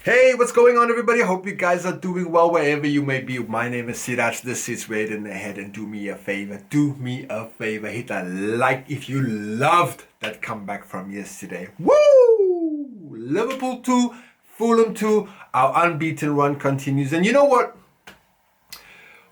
Hey, what's going on, everybody? I hope you guys are doing well wherever you may be. My name is Siraj. This is Red in the Head, and do me a favor. Do me a favor. Hit that like if you loved that comeback from yesterday. Woo! Liverpool 2, Fulham 2. Our unbeaten run continues. And you know what?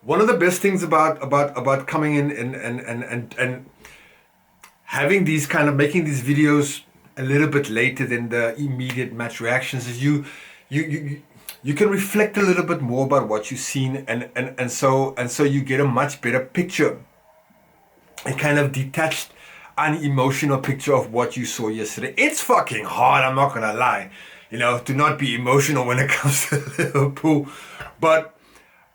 One of the best things about coming in and having these kind of making these videos a little bit later than the immediate match reactions is you can reflect a little bit more about what you've seen and so you get a much better picture, a kind of detached, unemotional picture of what you saw yesterday. It's fucking hard, I'm not gonna lie, to not be emotional when it comes to Liverpool, but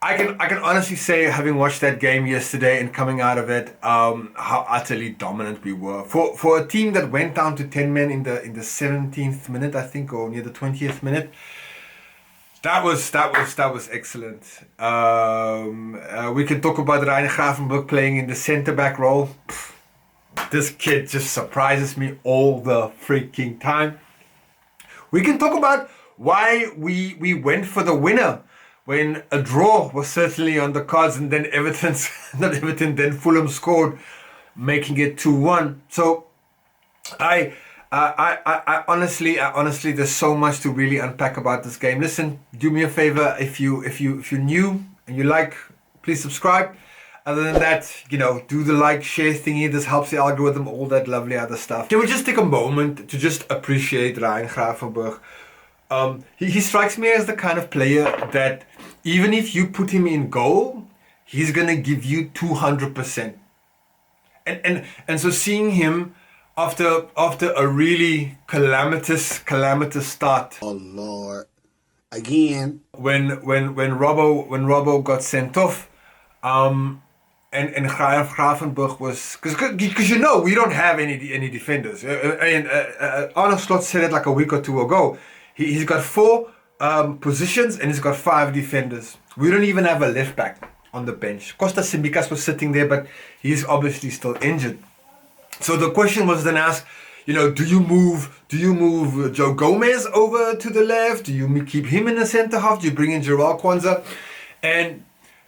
I can honestly say, having watched that game yesterday and coming out of it, how utterly dominant we were for a team that went down to 10 men in the 17th minute, I think, or near the 20th minute. That was excellent. We can talk about Ryan Gravenberch playing in the centre back role. This kid just surprises me all the freaking time. We can talk about why we went for the winner when a draw was certainly on the cards, and then then Fulham scored, making it 2-1. So I honestly, there's so much to really unpack about this game. Listen, do me a favor, if you're new and you like, please subscribe. Other than that, do the like, share thingy. This helps the algorithm, all that lovely other stuff. Can we just take a moment to just appreciate Ryan Gravenberch? He strikes me as the kind of player that even if you put him in goal, he's gonna give you 200%. And so seeing him after a really calamitous start. Oh Lord, again. When Robbo got sent off, and Gravenberch was because we don't have any defenders. Arne Slot said it like a week or two ago. He's got 4 positions and he's got 5 defenders. We don't even have a left back on the bench. Costa Simbikas was sitting there, but he's obviously still injured. So the question was then asked, do you move Joe Gomez over to the left? Do you keep him in the centre half? Do you bring in GW14? And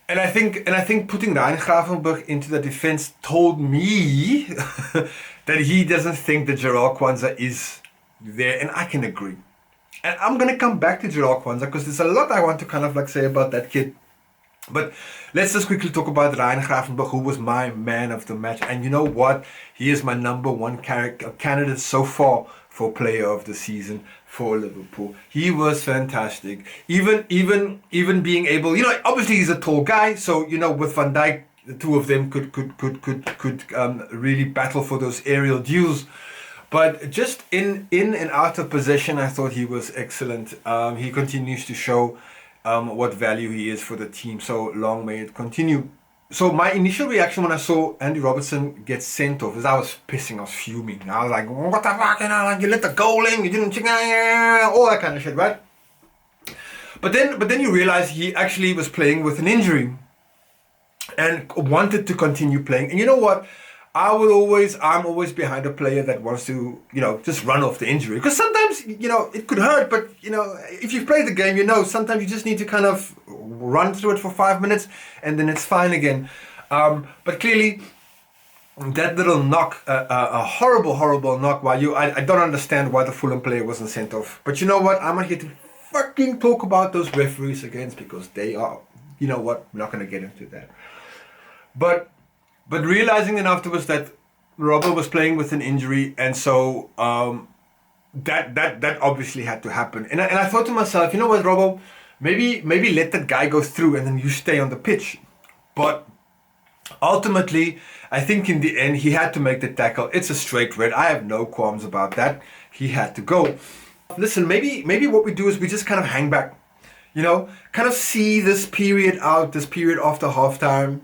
I think putting Ryan Gravenberch into the defense told me that he doesn't think that GW14 is there, and I can agree. And I'm going to come back to GW14 because there's a lot I want to kind of say about that kid. But let's just quickly talk about Ryan Gravenberch, who was my man of the match. And you know what? He is my number 1 candidate so far for player of the season for Liverpool. He was fantastic. Even being able, obviously he's a tall guy. So, with Van Dijk, the two of them could really battle for those aerial duels. But just in and out of possession, I thought he was excellent. He continues to show what value he is for the team. So long may it continue. So my initial reaction when I saw Andy Robertson get sent off is I was pissing, I was fuming. I was like, what the fuck, you let the goal in, you didn't, all that kind of shit, right? But then you realize he actually was playing with an injury and wanted to continue playing. And you know what? I'm always behind a player that wants to, just run off the injury. Because sometimes, it could hurt, but, if you've played the game, sometimes you just need to kind of run through it for 5 minutes and then it's fine again. But clearly, that little knock, a horrible knock, I don't understand why the Fulham player wasn't sent off. But you know what? I'm not here to fucking talk about those referees again because they are, we're not going to get into that. But realizing then afterwards that Robbo was playing with an injury, and so that obviously had to happen. And I thought to myself, you know what, Robbo, maybe let that guy go through and then you stay on the pitch. But ultimately, I think in the end he had to make the tackle. It's a straight red. I have no qualms about that. He had to go. Listen, maybe what we do is we just kind of hang back, kind of see this period out, this period after halftime.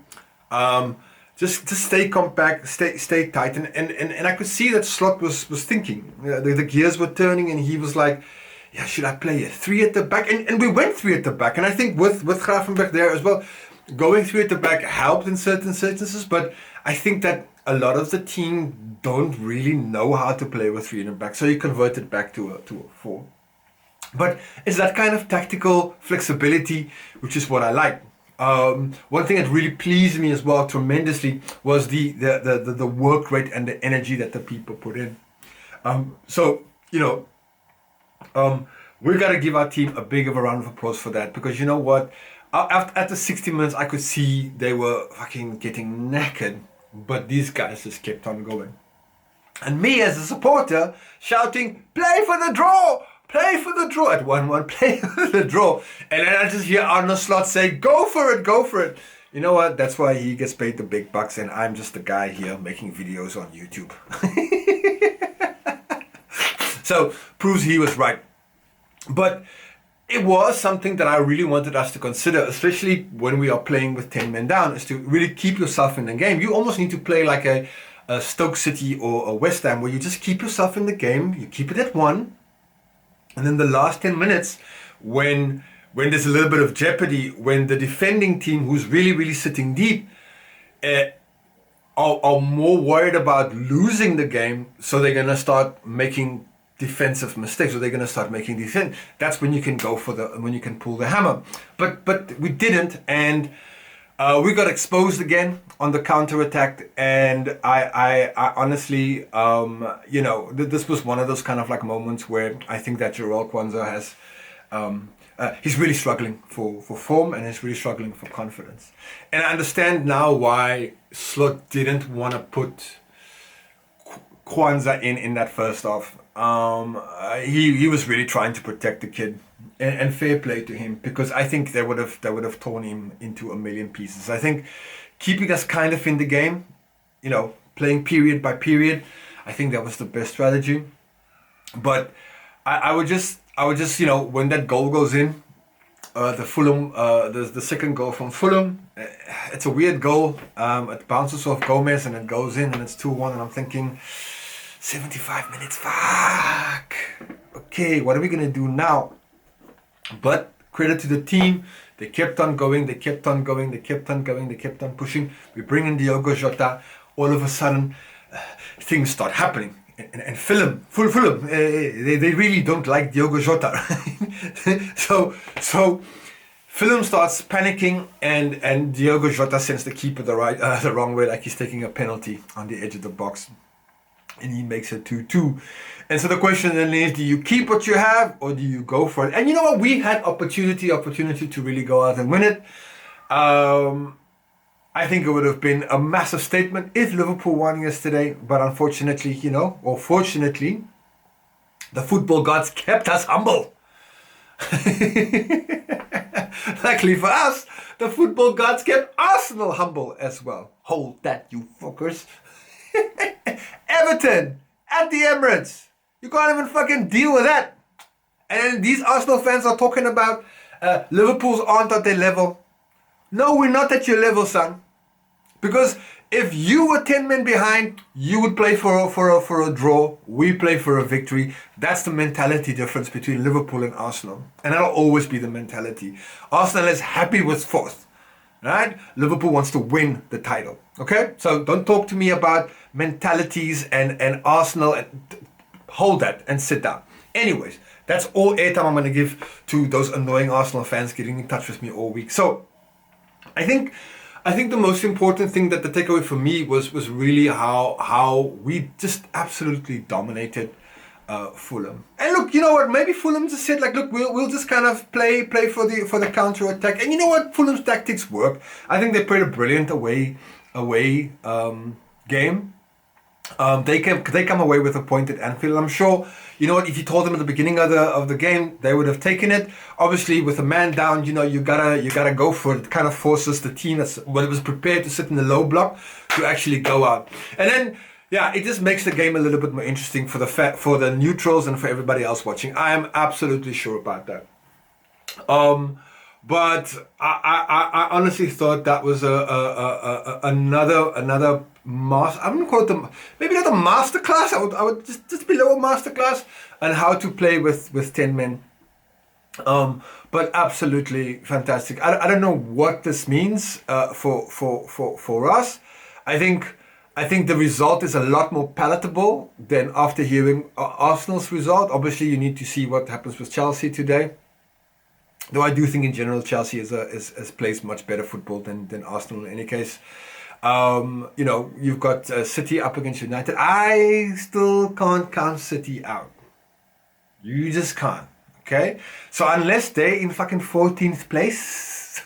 Just stay compact, stay tight, and I could see that Slot was thinking. The gears were turning, and he was like, "Yeah, should I play a 3 at the back?" And we went 3 at the back, and I think with Gravenberch there as well, going 3 at the back helped in certain instances. But I think that a lot of the team don't really know how to play with 3 in the back, so he converted back to a 4. But it's that kind of tactical flexibility, which is what I like. One thing that really pleased me as well tremendously was the work rate and the energy that the people put in. So, we got to give our team a big of a round of applause for that, because you know what? After 60 minutes, I could see they were fucking getting knackered, but these guys just kept on going. And me as a supporter shouting, play for the draw! Play for the draw at 1-1, play for the draw. And then I just hear Arne Slot say, go for it, go for it. You know what? That's why he gets paid the big bucks, and I'm just the guy here making videos on YouTube. So, proves he was right. But it was something that I really wanted us to consider, especially when we are playing with 10 men down, is to really keep yourself in the game. You almost need to play like a Stoke City or a West Ham, where you just keep yourself in the game, you keep it at 1, and then the last 10 minutes, when there's a little bit of jeopardy, when the defending team, who's really, really sitting deep, are more worried about losing the game, so they're going to start making defensive mistakes, or they're going to start making defense. That's when you can go for when you can pull the hammer. But we didn't, and we got exposed again on the counter attack. And I honestly, this was one of those kind of like moments where I think that Jarell Kwanzaa has, he's really struggling for form, and he's really struggling for confidence. And I understand now why Slot didn't want to put Kwanzaa in that first half. He was really trying to protect the kid, and fair play to him, because I think they would have torn him into a million pieces. I think keeping us kind of in the game, playing period by period, I think that was the best strategy. But I would just when that goal goes in, the Fulham, the second goal from Fulham, it's a weird goal. It bounces off Gomez and it goes in, and it's 2-1, and I'm thinking, 75 minutes, fuck. Okay, what are we going to do now? But credit to the team. They kept on going, they kept on going, they kept on going, they kept on pushing. We bring in Diogo Jota. All of a sudden, things start happening. And Fulham, they really don't like Diogo Jota. So Fulham starts panicking, and Diogo Jota sends the keeper the wrong way, like he's taking a penalty on the edge of the box. And he makes it 2-2. And so the question then is, do you keep what you have, or do you go for it? And you know what? We had opportunity to really go out and win it. I think it would have been a massive statement if Liverpool won yesterday. But unfortunately, or fortunately, the football gods kept us humble. Luckily for us, the football gods kept Arsenal humble as well. Hold that, you fuckers. Everton at the Emirates. You can't even fucking deal with that. And these Arsenal fans are talking about Liverpool's aren't at their level. No, we're not at your level, son. Because if you were 10 men behind, you would play for a draw. We play for a victory. That's the mentality difference between Liverpool and Arsenal. And that'll always be the mentality. Arsenal is happy with fourth. Right? Liverpool wants to win the title. Okay? So don't talk to me about mentalities and Arsenal. Hold that and sit down. Anyways, that's all airtime I'm going to give to those annoying Arsenal fans getting in touch with me all week. So I think the most important thing that the takeaway for me was really how we just absolutely dominated Fulham. And look, you know what? Maybe Fulham just said like, look, we'll just kind of play for the counter attack. And you know what? Fulham's tactics work. I think they played a brilliant away game. They come away with a point at Anfield. I'm sure, you know what? If you told them at the beginning of the game, they would have taken it. Obviously, with a man down, you gotta go for it. It kind of forces the team that was prepared to sit in the low block to actually go out. And then, yeah, it just makes the game a little bit more interesting for the neutrals and for everybody else watching. I am absolutely sure about that. But I honestly thought that was another master. I wouldn't call it maybe not a masterclass. I would just below a masterclass on how to play with 10 men. But absolutely fantastic. I don't know what this means for us. I I think the result is a lot more palatable than after hearing Arsenal's result. Obviously, you need to see what happens with Chelsea today. Though I do think in general Chelsea is plays much better football than Arsenal in any case. You've got City up against United. I still can't count City out. You just can't. Okay? So unless they're in fucking 14th place,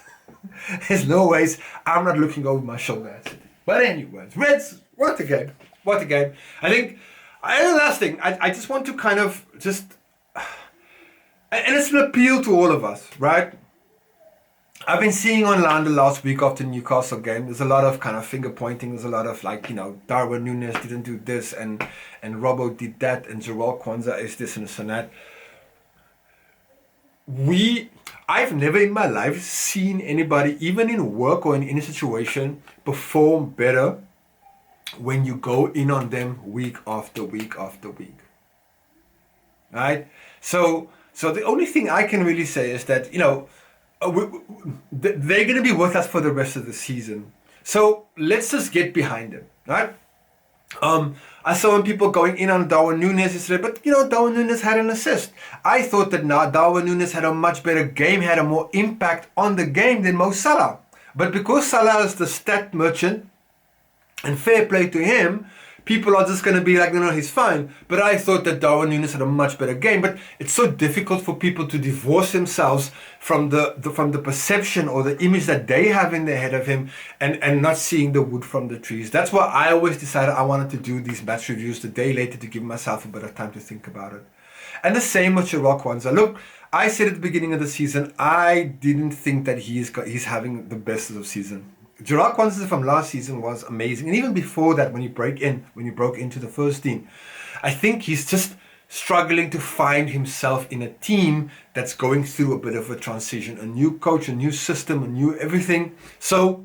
there's no ways I'm not looking over my shoulder at City. But anyways, Reds, what a game. What a game. I think, the last thing, I just want to kind of just, and it's an appeal to all of us, right? I've been seeing online the last week after the Newcastle game, there's a lot of kind of finger pointing, there's a lot of Darwin Núñez didn't do this, and Robbo did that, and Joel Kwanzaa is this and this and that. I've never in my life seen anybody, even in work or in any situation, perform better when you go in on them week after week after week. Right? So the only thing I can really say is that, they're going to be with us for the rest of the season. So let's just get behind them, right? I saw people going in on Darwin Núñez yesterday, but Darwin Núñez had an assist. I thought that now Darwin Núñez had a much better game, had a more impact on the game than Mo Salah. But because Salah is the stat merchant, and fair play to him, people are just going to be like, no, he's fine. But I thought that Darwin Núñez had a much better game. But it's so difficult for people to divorce themselves from the perception or the image that they have in their head of him, and not seeing the wood from the trees. That's why I always decided I wanted to do these match reviews the day later to give myself a bit of time to think about it. And the same with Joel Kwanzaa. Look, I said at the beginning of the season, I didn't think that he's having the best of the season. Joel Kwanzaa from last season was amazing, and even before that, when he broke into the first team, I think he's just struggling to find himself in a team that's going through a bit of a transition, a new coach, a new system, a new everything. So,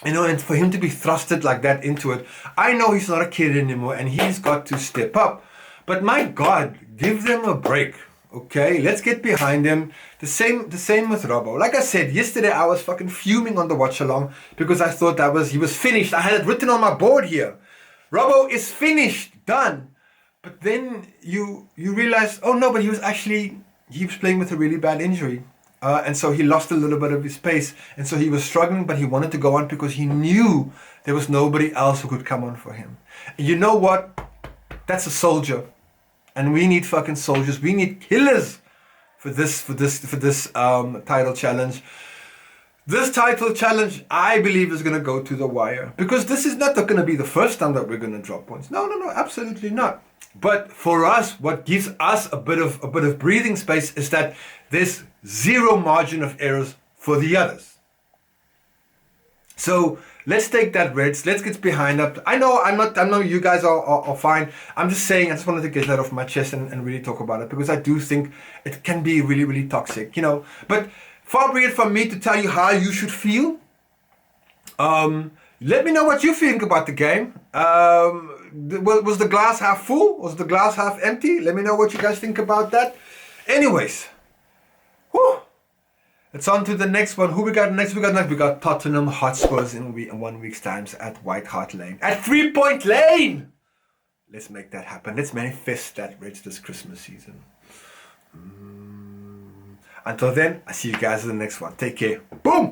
and for him to be thrusted like that into it, I know he's not a kid anymore, and he's got to step up. But my God, give them a break. Okay, let's get behind him. The same with Robbo. Like I said, yesterday I was fucking fuming on the watch along because I thought he was finished. I had it written on my board here. Robbo is finished, done. But then you realize, oh no, but he was playing with a really bad injury. And so he lost a little bit of his pace. And so he was struggling, but he wanted to go on because he knew there was nobody else who could come on for him. And you know what? That's a soldier. And we need fucking soldiers. We need killers for this title challenge. This title challenge, I believe, is going to go to the wire, because this is not going to be the first time that we're going to drop points. No, absolutely not. But for us, what gives us a bit of breathing space is that there's zero margin of errors for the others. So let's take that, Reds. Let's get behind up. I know you guys are fine. I'm just saying, I just wanted to get that off my chest and really talk about it, because I do think it can be really, really toxic, But far be it from me to tell you how you should feel. Let me know what you think about the game. Was the glass half full? Was the glass half empty? Let me know what you guys think about that. Anyways. Whew. It's on to the next one. Who we got next? We got Tottenham Hotspurs in 1 week's time at White Hart Lane. At 3 Point Lane! Let's make that happen. Let's manifest that, Rich, this Christmas season. Until then, I see you guys in the next one. Take care. Boom!